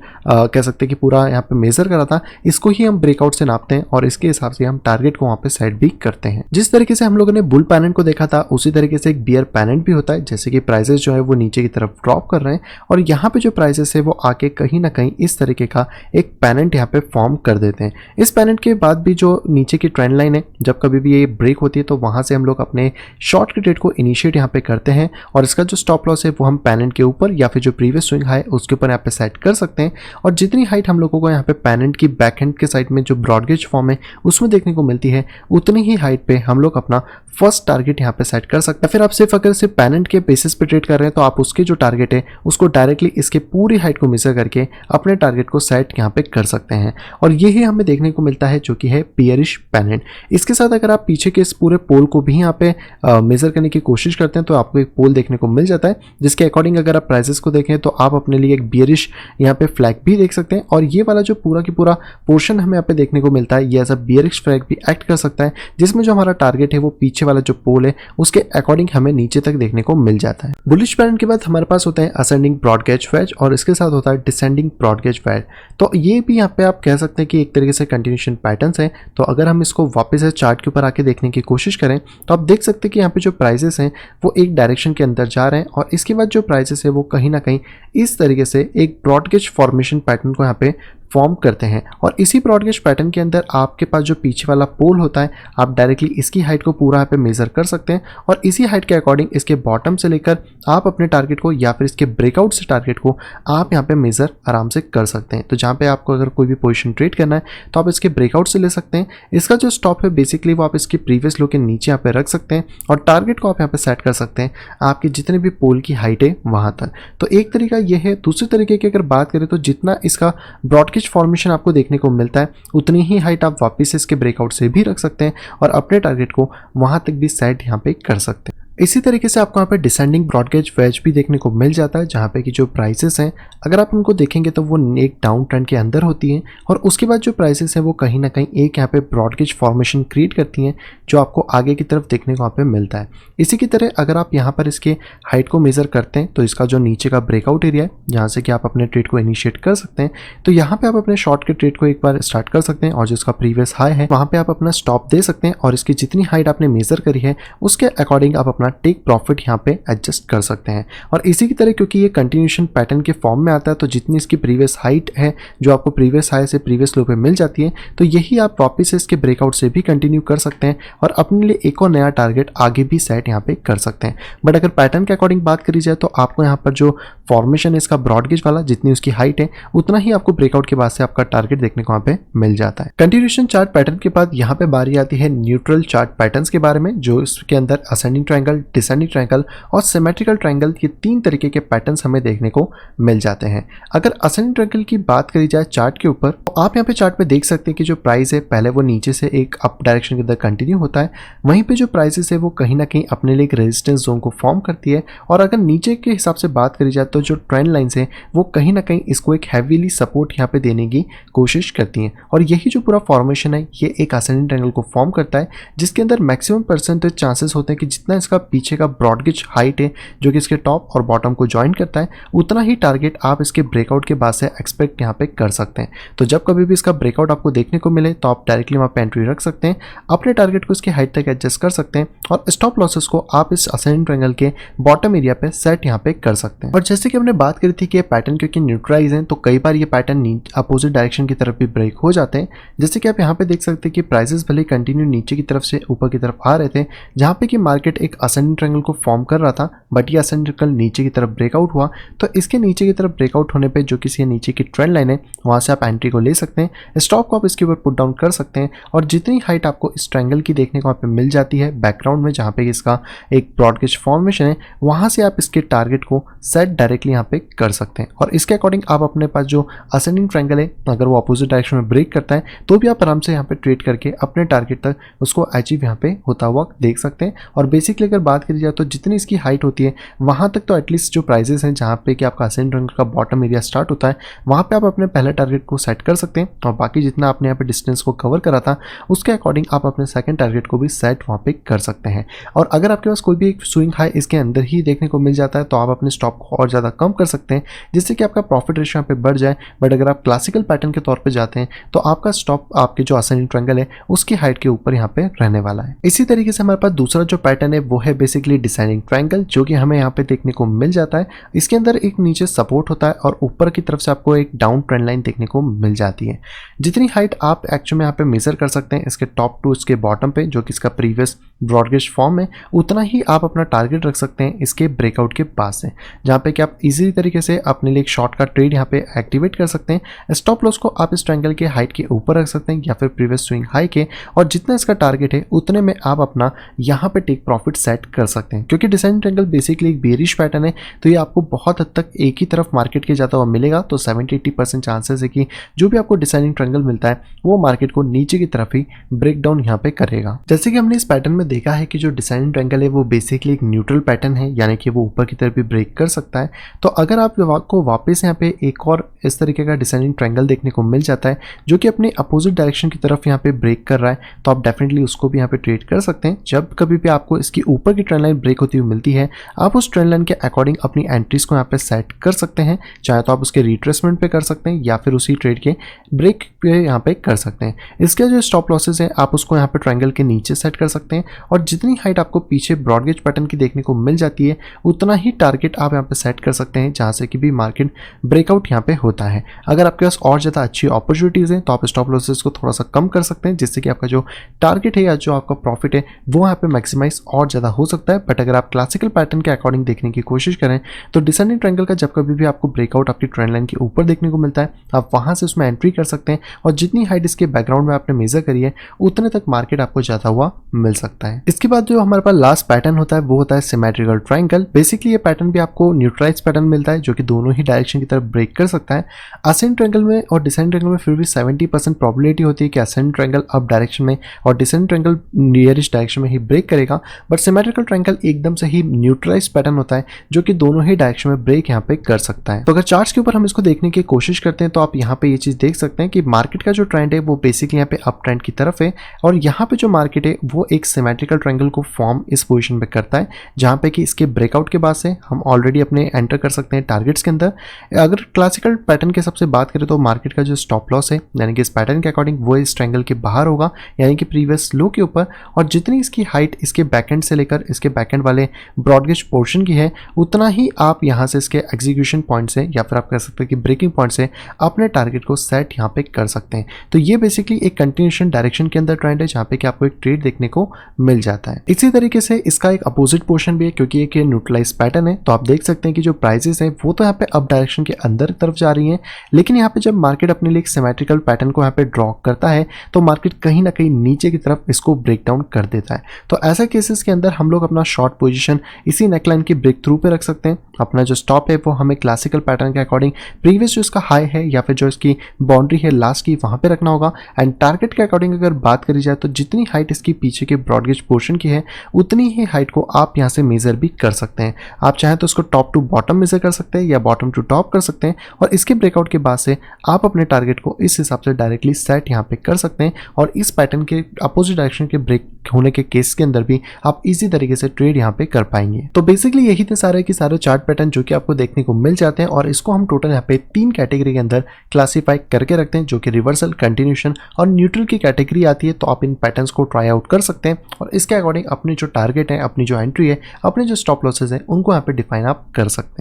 कह सकते हैं कि पूरा यहाँ पे मेजर करा था, इसको ही हम ब्रेकआउट से नापते हैं और इसके हिसाब से हम टारगेट को वहाँ पे सेट भी करते हैं। जिस तरीके से हम लोगों ने बुल पैनल को देखा था उसी तरीके से एक बियर पैनल भी होता है, जैसे कि प्राइसेस जो है वो नीचे की तरफ ड्रॉप कर रहे हैं और यहाँ पे जो प्राइसेस है वो आके कहीं ना कहीं इस तरीके का एक पैनल यहाँ पे फॉर्म कर देते हैं। इस पैनल के बाद भी जो नीचे की ट्रेंड लाइन है जब कभी भी ये ब्रेक होती है तो वहां से हम लोग अपने शॉर्ट के ट्रेड को इनिशिएट यहाँ पे करते हैं और इसका जो स्टॉप लॉस है वो हम पैनल के ऊपर या फिर जो प्रीवियस स्विंग हाई उसके ऊपर यहाँ पे सेट कर सकते हैं। और जितनी हाइट हम लोगों को यहाँ पे पैनल की बैक हैंड के साइड में जो ब्रॉडगेज फॉर्म है उसमें देखने को मिलती है उतनी ही हाइट पे हम लोग अपना फर्स्ट टारगेट यहाँ पे सेट कर सकते हैं। फिर आप सिर्फ अगर सिर्फ पैनल के बेसिस पे ट्रेड कर रहे हैं तो आप उसके जो टारगेट है उसको डायरेक्टली इसके पूरी हाइट को मेजर करके अपने टारगेट को सेट यहाँ पे कर सकते हैं और यही हमें देखने को मिलता है जो कि है बियरिश पैनल। इसके साथ अगर आप पीछे के इस पूरे पोल को भी यहाँ पे मेजर करने की कोशिश करते हैं तो आपको एक पोल देखने को मिल जाता है, जिसके अकॉर्डिंग अगर आप प्राइसेस को देखें तो आप अपने लिए एक बियरिश यहाँ पे फ्लैग भी देख सकते हैं और ये वाला जो पूरा की पूरा पोर्शन हमें यहाँ पे देखने को मिलता है ये एज अ बियरिश फ्लैग भी एक्ट कर सकता है, जिसमें जो हमारा टारगेट है वो पीछे वाला जो पोल है उसके अकॉर्डिंग हमें नीचे तक देखने को मिल जाता है। बुलिश पैनल के बाद हमारे पास होता है असेंडिंग ब्रॉडगेज वेज और इसके साथ होता है डिसेंडिंग ब्रॉडगेज वेज। तो ये भी यहाँ पे आप कह सकते हैं कि एक तरीके से कंटिन्यूएशन पैटर्न्स है। तो अगर हम इसको वापस से चार्ट के ऊपर आके देखने की कोशिश करें तो आप देख सकते हैं कि यहाँ पे जो प्राइसेस हैं वो एक डायरेक्शन के अंदर जा रहे हैं और इसके बाद जो प्राइसेस है वो कहीं ना कहीं इस तरीके से एक ब्रॉडगेज फॉर्मेशन पैटर्न को यहाँ पे फॉर्म करते हैं और इसी ब्रॉडगेज पैटर्न के अंदर आपके पास जो पीछे वाला पोल होता है आप डायरेक्टली इसकी हाइट को पूरा यहाँ पे मेजर कर सकते हैं और इसी हाइट के अकॉर्डिंग इसके बॉटम से लेकर आप अपने टारगेट को या फिर इसके ब्रेकआउट से टारगेट को आप यहाँ पे मेजर आराम से कर सकते हैं। तो जहाँ पे आपको अगर कोई भी पोजीशन ट्रेड करना है तो आप इसके ब्रेकआउट से ले सकते हैं। इसका जो स्टॉप है बेसिकली वो आप इसके प्रीवियस लो के नीचे यहाँ पे रख सकते हैं और टारगेट को आप यहाँ पे सेट कर सकते हैं आपके जितने भी पोल की हाइट है वहाँ तक। तो एक तरीका यह है। दूसरे तरीके की अगर बात करें तो जितना इसका ब्रॉडगेज फॉर्मेशन आपको देखने को मिलता है उतनी ही हाइट आप वापस इसके ब्रेकआउट से भी रख सकते हैं और अपने टारगेट को वहां तक भी सेट यहाँ पे कर सकते हैं। इसी तरीके से आपको यहाँ पे डिसेंडिंग ब्रॉडगेज वेज भी देखने को मिल जाता है, जहाँ पे कि जो प्राइसेस हैं अगर आप उनको देखेंगे तो वो एक डाउन ट्रेंड के अंदर होती हैं और उसके बाद जो प्राइसेस हैं वो कहीं ना कहीं एक यहाँ पे ब्रॉडगेज फॉर्मेशन क्रिएट करती हैं जो आपको आगे की तरफ देखने को यहाँ पे मिलता है। इसी की तरह अगर आप यहाँ पर इसके हाइट को मेजर करते हैं तो इसका जो नीचे का ब्रेकआउट एरिया है जहाँ से कि आप अपने ट्रेड को इनिशिएट कर सकते हैं, तो यहाँ पे आप अपने शॉर्ट के ट्रेड को एक बार स्टार्ट कर सकते हैं और जिसका प्रीवियस हाई है वहाँ पे आप अपना स्टॉप दे सकते हैं और इसकी जितनी हाइट आपने मेजर करी है उसके अकॉर्डिंग आप अपना टेक प्रॉफिट यहाँ पे एडजस्ट कर सकते हैं। और इसी की तरह क्योंकि ये कंटिन्यूएशन पैटर्न के फॉर्म में आता है तो जितनी इसकी प्रीवियस हाइट है जो आपको प्रीवियस हाई से प्रीवियस लो पे मिल जाती है तो यही आप वापस से इसके ब्रेकआउट से भी कंटिन्यू कर सकते हैं और अपने लिए एक और नया टारगेट आगे भी सेट यहाँ पे कर सकते हैं। बट अगर पैटर्न के अकॉर्डिंग बात करी जाए तो आपको यहाँ पर जो फॉर्मेशन है इसका ब्रॉडगेज वाला जितनी उसकी हाइट है उतना ही आपको ब्रेकआउट के बाद से आपका टारगेट देखने को यहाँ पे मिल जाता है। कंटिन्यूएशन चार्ट पैटर्न के बाद यहाँ पे बारी आती है न्यूट्रल चार्ट पैटर्न्स के बारे में, जो इसके अंदर ascending triangle, triangle, descending triangle और सिमेट्रिकल ट्रायंगल, ये 3 तरीके के पैटर्न्स हमें देखने को मिल जाते हैं। अगर असेंडिंग ट्रायंगल की बात करी जाए चार्ट के ऊपर, तो आप यहाँ पे चार्ट पे देख सकते हैं कि जो प्राइस है पहले वो नीचे से एक अप डायरेक्शन के अंदर कंटिन्यू होता है, वहीं पे जो प्राइसेस है वो कहीं ना कहीं अपने लिए एक रेजिस्टेंस जोन को फॉर्म करती है, और अगर नीचे के हिसाब से बात करी जाए तो जो ट्रेंड लाइंस है वो कहीं ना कहीं इसको एक हैवीली सपोर्ट यहाँ पे देने की कोशिश करती हैं, और यही जो पूरा फॉर्मेशन है ये एक असेंडिंग ट्रायंगल को फॉर्म करता है, जिसके अंदर मैक्सिमम परसेंटेज चांसेस होते हैं कि जितना इसका पीछे का ब्रॉड गेज हाइट है जो कि इसके टॉप और बॉटम को ज्वाइन करता है, उतना ही टारगेट आप इसके ब्रेकआउट के बाद से एक्सपेक्ट यहाँ पे कर सकते हैं। तो जब कभी भी इसका ब्रेकआउट आपको देखने को मिले तो आप डायरेक्टली वहाँ पे एंट्री रख सकते हैं, अपने टारगेट को इसकी हाइट तक एडजस्ट कर सकते हैं, और स्टॉप लॉसेस को आप इस असेंडिंग ट्रायंगल के बॉटम एरिया पे सेट यहाँ पे कर सकते हैं। और जैसे कि हमने बात करी थी कि ये पैटर्न क्योंकि न्यूट्रलाइज है, तो कई बार ये पैटर्न अपोजिट डायरेक्शन की तरफ भी ब्रेक हो जाते हैं। जैसे कि आप यहाँ पे देख सकते हैं कि प्राइसेस भले कंटिन्यू नीचे की तरफ से ऊपर की तरफ आ रहे थे, जहाँ पे कि मार्केट एक असेंडिंग ट्रायंगल को फॉर्म कर रहा था, बट ये असेंडिंग ट्रायंगल नीचे की तरफ ब्रेकआउट हुआ, तो इसके नीचे की तरफ ब्रेकआउट होने पे जो किसी नीचे की ट्रेंड लाइन है वहाँ से आप एंट्री को ले सकते हैं, स्टॉप को आप इसके ऊपर पुट डाउन कर सकते हैं, और जितनी हाइट आपको इस ट्रायंगल की देखने को वहाँ पे मिल जाती है बैकग्राउंड में जहाँ पे इसका एक ब्रॉड गेज फॉर्मेशन है, वहाँ से आप इसके टारगेट को सेट डायरेक्टली यहाँ पे कर सकते हैं, और इसके अकॉर्डिंग आप अपने पास जो असेंडिंग ट्रायंगल है अगर वो अपोजिट डायरेक्शन में ब्रेक करता है तो भी आप आराम से यहाँ पे ट्रेड करके अपने टारगेट तक उसको अचीव यहाँ पे होता हुआ देख सकते हैं। और बेसिकली अगर बात करी जाए तो जितनी इसकी हाइट होती है वहाँ तक तो एटलीस्ट जो प्राइजेस हैं जहाँ पे कि आपका असेंडिंग ट्रायंगल का बॉटम एरिया स्टार्ट होता है वहाँ पे आप अपने पहले टारगेट को सेट कर सकते हैं, और बाकी जितना आपने यहाँ पे डिस्टेंस को कवर करा था उसके अकॉर्डिंग आप अपने सेकंड टारगेट को भी सेट वहाँ पे कर सकते हैं। और अगर आपके पास कोई भी एक स्विंग हाई इसके अंदर ही देखने को मिल जाता है तो आप अपने स्टॉप को और ज़्यादा कम कर सकते हैं, जिससे कि आपका प्रॉफिट रेशियो यहाँ पे बढ़ जाए। बट अगर आप क्लासिकल पैटर्न के तौर पे जाते हैं तो आपका स्टॉप आपके जो असेंडिंग ट्रायंगल है उसकी हाइट के ऊपर यहाँ पे रहने वाला है। इसी तरीके से हमारे पास दूसरा जो पैटर्न है वो है बेसिकली डिसेंडिंग ट्रायंगल, जो कि हमें यहाँ पे देखने को मिल जाता है। इसके अंदर एक नीचे सपोर्ट होता है और ऊपर की तरफ से आपको एक डाउन ट्रेंड लाइन देखने को मिल जाती है। जितनी हाइट आप एक्चुअली यहाँ पे मेजर कर सकते हैं इसके टॉप टू इसके बॉटम पे जो कि इसका प्रीवियस ब्रॉड गेज फॉर्म है, उतना ही आप अपना टारगेट रख सकते हैं इसके ब्रेकआउट के पास से, जहाँ पे कि आप इजी तरीके से अपने लिए एक शॉर्ट का ट्रेड यहाँ पे एक्टिवेट कर सकते हैं। स्टॉप लॉस को आप इस ट्रायंगल के हाइट के ऊपर रख सकते हैं या फिर प्रीवियस स्विंग हाई के, और जितना इसका टारगेट है उतने में आप अपना यहाँ पे टेक प्रॉफिट सेट कर सकते हैं। क्योंकि डिसेंडिंग ट्रायंगल बेसिकली एक बेरिश पैटर्न है तो ये आपको बहुत हद तक एक ही तरफ मार्केट के जाता हुआ मिलेगा, तो 70-80% चांसेस है कि जो भी आपको डिसेंडिंग ट्रायंगल मिलता है वो मार्केट को नीचे की तरफ ही ब्रेक डाउन यहाँ पे करेगा। जैसे कि हमने इस पैटर्न में देखा है कि जो डिसेंडिंग ट्रायंगल है वो बेसिकली एक न्यूट्रल पैटर्न है, यानी कि वो ऊपर की तरफ भी ब्रेक कर सकता है। तो अगर आपको वापस यहाँ पे एक और इस तरीके का डिसेंडिंग ट्रायंगल देखने को मिल जाता है जो कि अपने अपोजिट डायरेक्शन की तरफ यहाँ पे ब्रेक कर रहा है, तो आप डेफिनेटली उसको भी यहाँ पे ट्रेड कर सकते हैं। जब कभी भी आपको इसकी ऊपर की ट्रेंड लाइन ब्रेक होती हुई मिलती है आप उस ट्रेंड लाइन के अकॉर्डिंग अपनी एंट्रीज को यहाँ पे सेट कर सकते हैं, चाहे तो आप उसके रिट्रेसमेंट पे कर सकते हैं या फिर उसी ट्रेड के ब्रेक पे यहाँ पे कर सकते हैं। इसके जो स्टॉप लॉसेस है आप उसको यहाँ पे ट्रायंगल के नीचे सेट कर सकते हैं, और जितनी हाइट आपको पीछे ब्रॉड गेज पैटर्न की देखने को मिल जाती है उतना ही टारगेट आप यहाँ पे सेट कर सकते हैं जहाँ से कि भी मार्केट ब्रेकआउट यहाँ पे होता है। अगर आपके पास और ज़्यादा अच्छी अपॉर्चुनिटीज़ हैं तो आप स्टॉप लॉसेस को थोड़ा सा कम कर सकते हैं, जिससे कि आपका जो टारगेट है या जो आपका प्रॉफिट है वो यहाँ पे मैक्सिमाइज और ज़्यादा हो सकता है। बट अगर आप क्लासिकल पैटर्न के अकॉर्डिंग देखने की कोशिश करें तो डिसेंडिंग ट्रायंगल का जब कभी भी आपको ब्रेकआउट आपकी ट्रेंड लाइन के ऊपर देखने को मिलता है आप वहाँ से उसमें एंट्री कर सकते हैं, और जितनी हाइट इसके बैकग्राउंड में आपने मेजर करी है उतने तक मार्केट आपको जाता हुआ मिल सकता है। इसके बाद जो हमारे पास लास्ट पैटर्न होता है वो होता है सिमेट्रिकल ट्रायंगल। बेसिकली ये पैटर्न भी आपको न्यूट्रलाइज पैटर्न मिलता है जो कि दोनों ही डायरेक्शन की तरफ ब्रेक कर सकता है। असेंडिंग ट्रायंगल में और डिसेंडिंग ट्रायंगल में फिर भी 70% प्रोबेबिलिटी होती है कि असेंडिंग ट्रायंगल अप डायरेक्शन में और डिसेंडिंग ट्रायंगल नियरेस्ट डायरेक्शन में ही ब्रेक करेगा, बट सिमेट्रिकल ट्रायंगल एकदम से ही न्यूट्रलाइज पैटर्न होता है जो कि दोनों ही डायरेक्शन में ब्रेक यहाँ पे कर सकता है। तो अगर चार्ट्स के ऊपर हम इसको देखने की कोशिश करते हैं तो आप यहाँ पे ये चीज देख सकते हैं कि मार्केट का जो ट्रेंड है वो बेसिकली यहाँ पे अप ट्रेंड की तरफ है, और यहाँ पे जो मार्केट है वो एक सिमेट्रिकल ट्रायंगल को फॉर्म इस पोजीशन पे करता है, जहाँ पे कि इसके ब्रेकआउट के बाद से हम ऑलरेडी अपने एंटर कर सकते हैं टारगेट्स के अंदर। अगर क्लासिकल पैटर्न के सबसे बात करें तो मार्केट का जो स्टॉप लॉस है यानी कि इस पैटर्न के अकॉर्डिंग वो इस ट्रायंगल के बाहर होगा, यानी कि प्रीवियस लो के ऊपर, और जितनी इसकी हाइट इसके बैकएंड से लेकर इसके बैकएंड वाले ब्रॉडगेज पोर्शन की है उतना ही आप यहाँ से इसके एग्जीक्यूशन पॉइंट से या फिर आप कह सकते हैं कि ब्रेकिंग पॉइंट से अपने टारगेट को सेट यहाँ पे कर सकते हैं। तो ये बेसिकली एक कंटिन्यूएशन डायरेक्शन के अंदर ट्रेंड है जहाँ पे कि आपको एक ट्रेड देखने को मिल जाता है। इसी तरीके से इसका एक अपोजिट पोर्शन भी है क्योंकि एक न्यूट्रलाइज पैटर्न है, तो आप देख सकते हैं कि जो प्राइसेस है वो तो यहाँ पे अप डायरेक्शन के अंदर तरफ जा रही है, लेकिन यहाँ पे जब मार्केट अपने लिए एक सिमेट्रिकल पैटर्न को यहाँ पे ड्रॉ करता है तो मार्केट कहीं ना कहीं नीचे की तरफ इसको ब्रेक डाउन कर देता है। तो ऐसा केसेस के अंदर हम लोग अपना शॉर्ट पोजीशन इसी नेकलाइन की ब्रेक थ्रू पे रख सकते हैं। अपना जो स्टॉप है वो हमें क्लासिकल पैटर्न के अकॉर्डिंग प्रीवियस जो इसका हाई है या फिर जो इसकी बाउंड्री है लास्ट की वहाँ पे रखना होगा। एंड टारगेट के अकॉर्डिंग अगर बात करी जाए तो जितनी हाइट इसकी पीछे के ब्रॉडगेज पोर्शन की है उतनी ही हाइट को आप यहाँ से मेजर भी कर सकते हैं। आप चाहें तो इसको टॉप टू बॉटम मेजर कर सकते हैं या बॉटम टू टॉप कर सकते हैं, और इसके ब्रेकआउट के बाद से आप अपने टारगेट को इस हिसाब से डायरेक्टली सेट यहाँ पे कर सकते हैं। और इस पैटर्न के अपोजिट डायरेक्शन के ब्रेक होने के केस के अंदर भी आप इजी तरीके से ट्रेड यहाँ पे कर पाएंगे। तो बेसिकली यही थे सारे के सारे चार्ट पैटर्न जो कि आपको देखने को मिल जाते हैं, और इसको हम टोटल यहाँ पे 3 कैटेगरी के अंदर क्लासीफाई करके रखते हैं, जो कि रिवर्सल, कंटिन्यूशन और न्यूट्रल की कैटेगरी आती है। तो आप इन पैटर्न्स को ट्राई आउट कर सकते हैं और इसके अकॉर्डिंग अपने जो टारगेट है, अपनी जो एंट्री है, अपने जो स्टॉप लॉसेज है, उनको यहाँ पे डिफाइन आप कर सकते हैं।